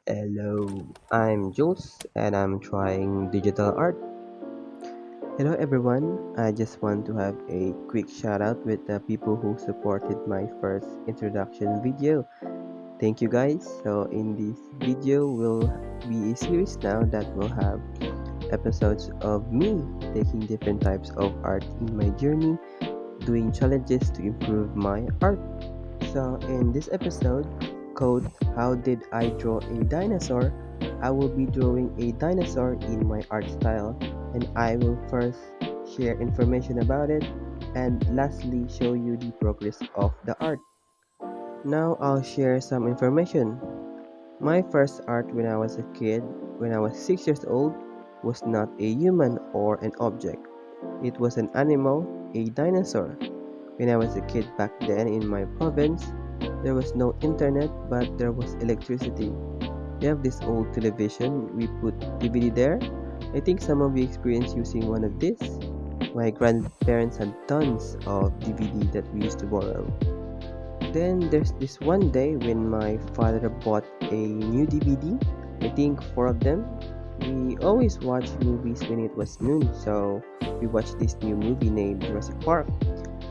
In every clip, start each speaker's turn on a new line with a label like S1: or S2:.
S1: Hello, I'm Jules and I'm trying digital art. Hello everyone, I just want to have a quick shout out with the people who supported my first introduction video. Thank you guys. So in this video will be a series now that will have episodes of me taking different types of art in my journey, doing challenges to improve my art. So in this episode, called How Did I Draw a Dinosaur? I will be drawing a dinosaur in my art style, and I will first share information about it and lastly show you the progress of the art. Now I'll share some information. My first art when I was a kid, when I was 6 years old, was not a human or an object. It was an animal, a dinosaur. When I was a kid back then in my province, there was no internet but there was electricity. We have this old television, we put DVD there. I think some of you experienced using one of these. My grandparents had tons of DVD that we used to borrow. Then there's this one day when my father bought a new DVD. I think four of them. We always watch movies when it was noon, so we watched this new movie named Jurassic Park.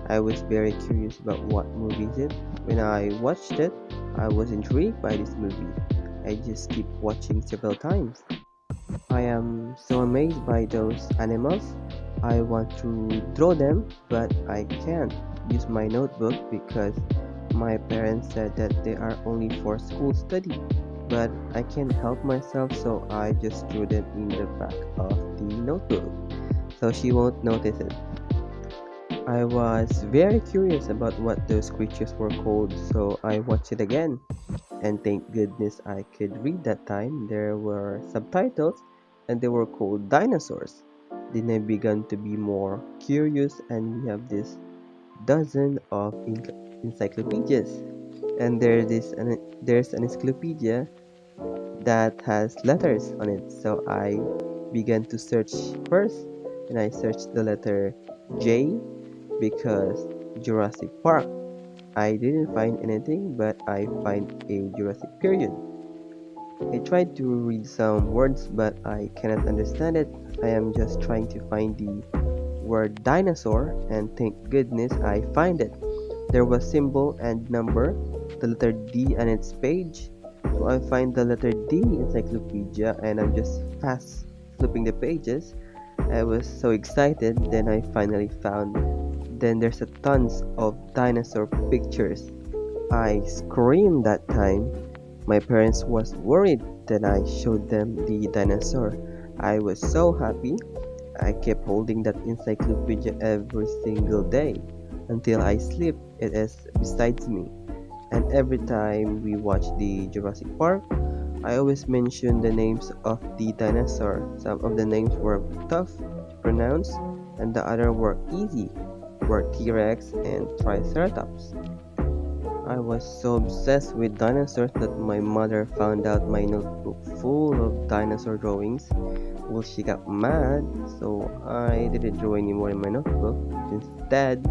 S1: I was very curious about what movie is it. When I watched it, I was intrigued by this movie. I just keep watching several times. I am so amazed by those animals. I want to draw them, but I can't use my notebook because my parents said that they are only for school study. But I can't help myself, so I just drew them in the back of the notebook, so she won't notice it. I was very curious about what those creatures were called, so I watched it again. And thank goodness I could read that time. There were subtitles and they were called dinosaurs. Then I began to be more curious, and we have this dozen of encyclopedias. And there's an encyclopedia that has letters on it. So I began to search first, and I searched the letter J because Jurassic Park. I didn't find anything, but I find a Jurassic period. I tried to read some words, but I cannot understand it. I am just trying to find the word dinosaur, and thank goodness I find it. There was symbol and number, the letter D on its page. So I find the letter D encyclopedia, and I'm just fast flipping the pages. I was so excited. Then I finally found. Then there's a tons of dinosaur pictures. I screamed that time. My parents was worried that I showed them the dinosaur. I was so happy. I kept holding that encyclopedia every single day until I sleep. It is besides me. And every time we watch the Jurassic Park, I always mention the names of the dinosaur. Some of the names were tough to pronounce and the other were easy, were T-Rex and Triceratops. I was so obsessed with dinosaurs that my mother found out my notebook full of dinosaur drawings. Well, she got mad, so I didn't draw anymore in my notebook. Instead,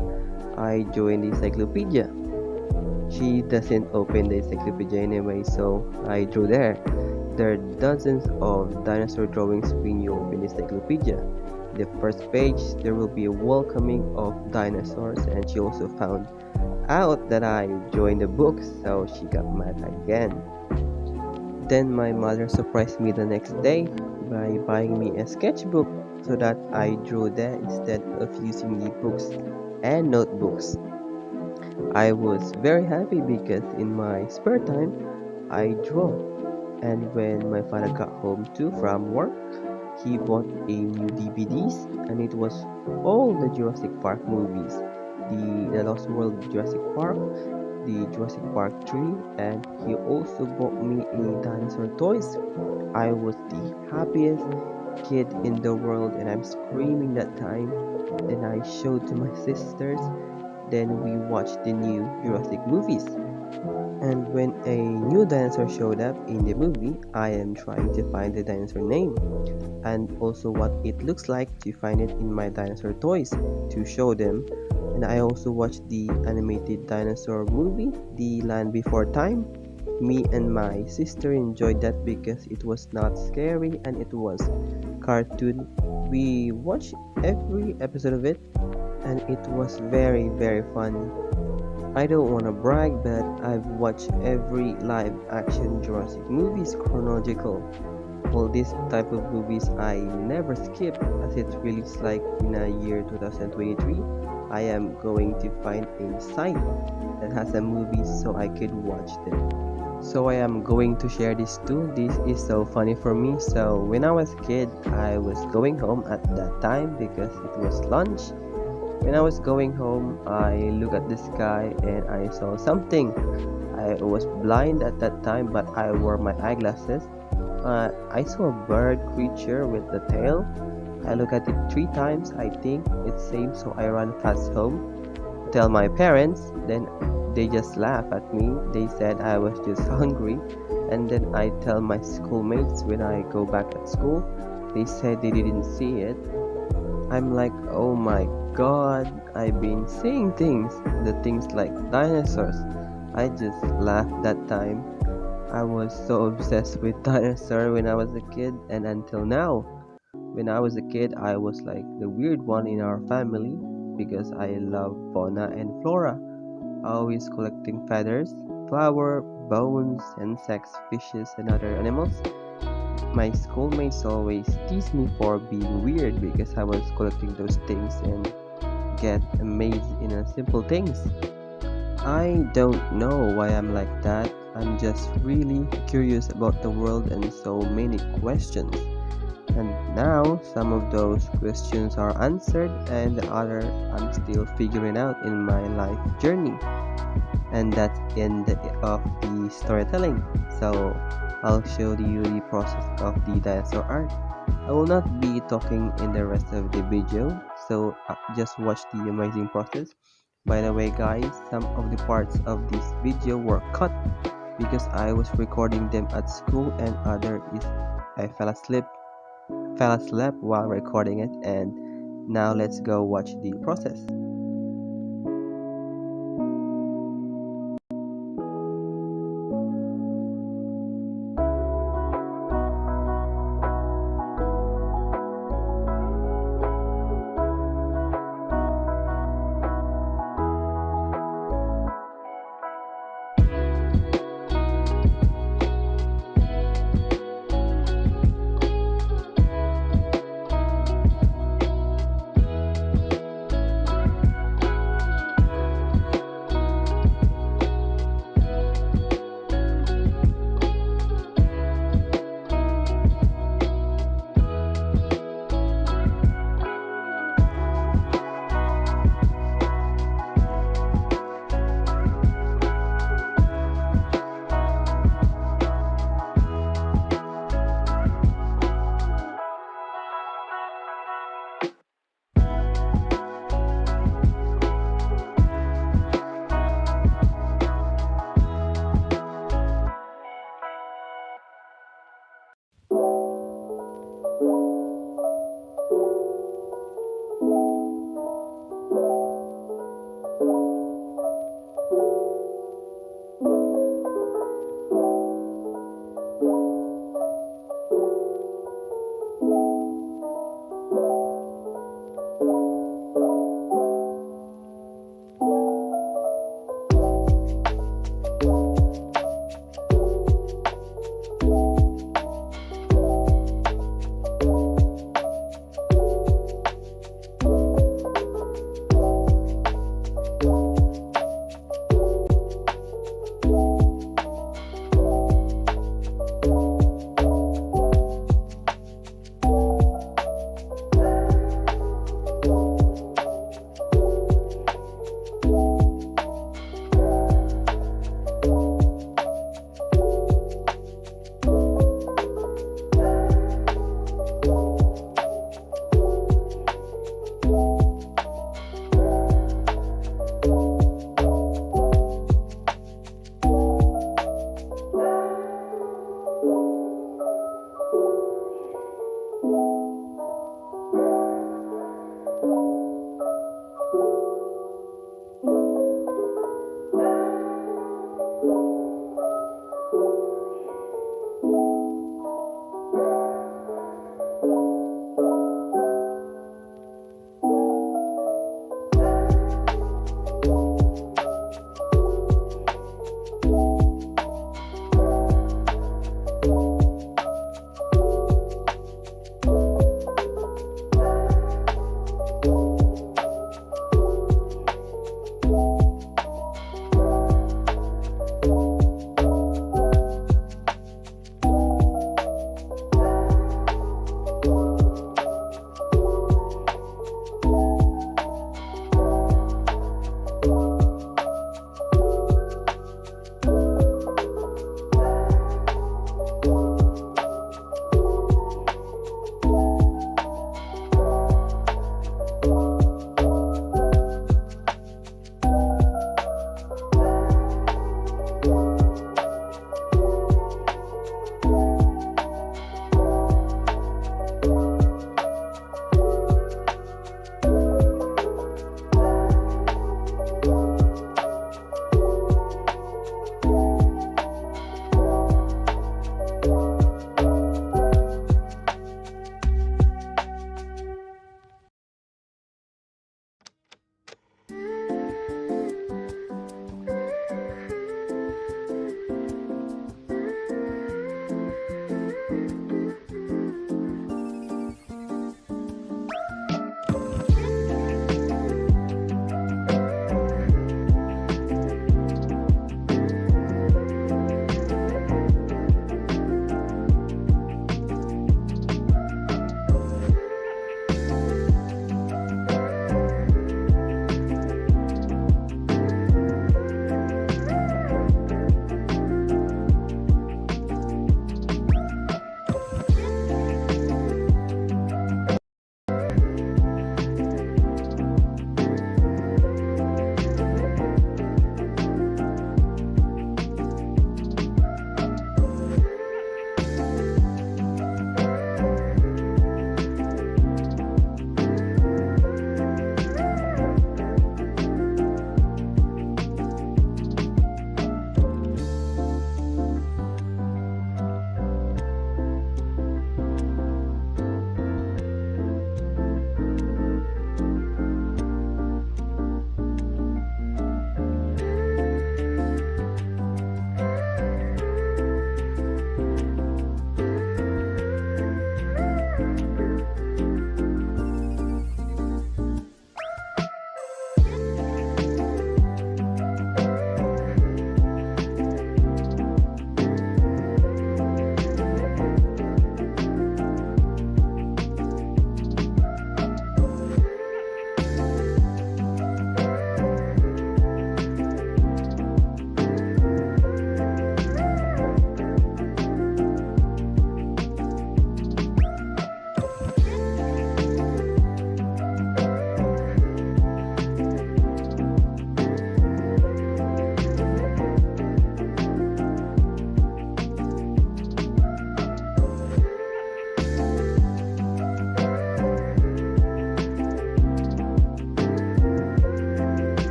S1: I joined the encyclopedia. She doesn't open the encyclopedia anyway, so I drew there. There are dozens of dinosaur drawings when you open the encyclopedia. In the first page, there will be a welcoming of dinosaurs, and she also found out that I joined the book, so she got mad again. Then my mother surprised me the next day by buying me a sketchbook so that I drew there instead of using the books and notebooks. I was very happy because in my spare time I draw. And when my father got home too from work, he bought a new DVDs, and it was all the Jurassic Park movies. The Lost World Jurassic Park, the Jurassic Park 3, and he also bought me a dinosaur toys. I was the happiest kid in the world, and I'm screaming that time. Then I showed to my sisters. Then we watched the new Jurassic movies. And when a new dinosaur showed up in the movie, I am trying to find the dinosaur name and also what it looks like to find it in my dinosaur toys to show them. And I also watched the animated dinosaur movie, The Land Before Time. Me and my sister enjoyed that because it was not scary and it was cartoon. We watched every episode of it and it was very very fun. I don't wanna brag, but I've watched every live action Jurassic movies chronological. All these type of movies I never skip as it released like in a year 2023. I am going to find a site that has a movie so I could watch them. So I am going to share this too. This is so funny for me. So when I was a kid, I was going home at that time because it was lunch. When I was going home, I looked at the sky and I saw something. I was blind at that time, but I wore my eyeglasses. I saw a bird creature with the tail. I looked at it 3 times. I think it's same, so I ran fast home tell my parents, then they just laugh at me. They said I was just hungry. And then I tell my schoolmates when I go back at school. They said they didn't see it. I'm like, oh my god, I've been seeing things. The things like dinosaurs. I just laughed that time. I was so obsessed with dinosaur when I was a kid and until now. When I was a kid, I was like the weird one in our family because I love fauna and flora, always collecting feathers, flower, bones, insects, fishes, and other animals. My schoolmates always tease me for being weird because I was collecting those things and get amazed in simple things. I don't know why I'm like that. I'm just really curious about the world and so many questions. And now some of those questions are answered and the other I'm still figuring out in my life journey. And that's end of the storytelling. So I'll show you the process of the dinosaur art. I will not be talking in the rest of the video, so just watch the amazing process. By the way guys, some of the parts of this video were cut because I was recording them at school and other is I fell asleep while recording it and now let's go watch the process.